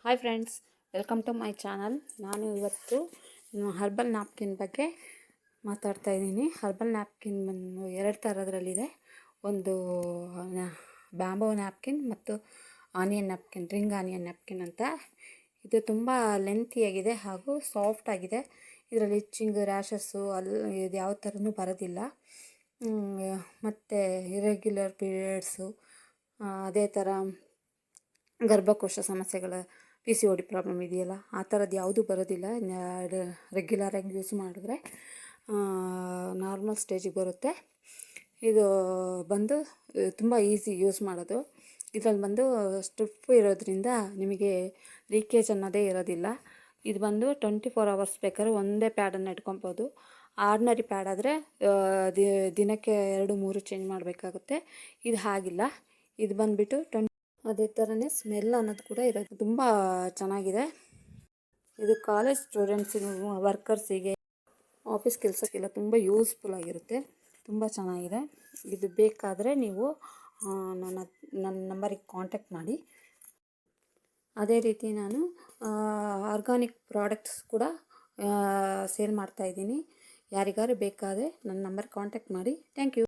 Hi friends, welcome to my channel. ನಾನು ಇವತ್ತು herbal napkin ಬಗ್ಗೆ ಮಾತಾಡ್ತಾ ಇದ್ದೀನಿ. ಹರ್ಬಲ್ ನ್ಯಾಪ್ಕಿನ್ ಬಂದು ಎರಡು ಥರದ್ರಲ್ಲಿದೆ. ಒಂದು ಬ್ಯಾಂಬೋ ನ್ಯಾಪ್ಕಿನ್ ಮತ್ತು onion napkin, ring onion napkin ಅಂತ. ಇದು ತುಂಬ ಲೆಂತಿಯಾಗಿದೆ ಹಾಗೂ ಸಾಫ್ಟ್ ಆಗಿದೆ. ಇದರಲ್ಲಿ ಇಚ್ಚಿಂಗ್, ರ್ಯಾಷಸ್ಸು ಇದು ಯಾವ ಥರನೂ ಬರೋದಿಲ್ಲ. ಮತ್ತು ಇರೆಗ್ಯುಲರ್ ಪೀರಿಯಡ್ಸು, ಅದೇ ಥರ ಗರ್ಭಕೋಶ ಸಮಸ್ಯೆಗಳ PCOD ಪ್ರಾಬ್ಲಮ್ ಇದೆಯಲ್ಲ, ಆ ಥರದ್ದು ಯಾವುದೂ ಬರೋದಿಲ್ಲ. ರೆಗ್ಯುಲರಾಗಿ ಯೂಸ್ ಮಾಡಿದ್ರೆ ನಾರ್ಮಲ್ ಸ್ಟೇಜಿಗೆ ಬರುತ್ತೆ. ಇದು ಬಂದು ತುಂಬ ಈಸಿ ಯೂಸ್ ಮಾಡೋದು. ಇದರಲ್ಲಿ ಬಂದು ಸ್ಟ್ರಿಪ್ ಇರೋದ್ರಿಂದ ನಿಮಗೆ ಲೀಕೇಜ್ ಅನ್ನೋದೇ ಇರೋದಿಲ್ಲ. ಇದು ಬಂದು 24 hours ಬೇಕಾದ್ರೆ ಒಂದೇ ಪ್ಯಾಡನ್ನು ಇಟ್ಕೊಬೋದು. ಆರ್ಡಿನರಿ ಪ್ಯಾಡ್ ಆದರೆ ದಿನಕ್ಕೆ 2-3 ಚೇಂಜ್ ಮಾಡಬೇಕಾಗುತ್ತೆ. ಇದು ಹಾಗಿಲ್ಲ. ಇದು ಬಂದುಬಿಟ್ಟು ಅದೇ ಥರನೇ ಸ್ಮೆಲ್ ಅನ್ನೋದು ಕೂಡ ಇರೋದು ತುಂಬ ಚೆನ್ನಾಗಿದೆ. ಇದು ಕಾಲೇಜ್ ಸ್ಟೂಡೆಂಟ್ಸಿಗೂ, ವರ್ಕರ್ಸಿಗೆ, ಆಫೀಸ್ ಕೆಲಸಕ್ಕೆಲ್ಲ ತುಂಬ ಯೂಸ್ಫುಲ್ ಆಗಿರುತ್ತೆ. ತುಂಬ ಚೆನ್ನಾಗಿದೆ. ಇದು ಬೇಕಾದರೆ ನೀವು ನನ್ನ ನಂಬರಿಗೆ ಕಾಂಟ್ಯಾಕ್ಟ್ ಮಾಡಿ. ಅದೇ ರೀತಿ ನಾನು ಆರ್ಗಾನಿಕ್ ಪ್ರಾಡಕ್ಟ್ಸ್ ಕೂಡ ಸೇಲ್ ಮಾಡ್ತಾಯಿದ್ದೀನಿ. ಯಾರಿಗಾರು ಬೇಕಾದರೆ ನನ್ನ ನಂಬರ್ ಕಾಂಟ್ಯಾಕ್ಟ್ ಮಾಡಿ. Thank you.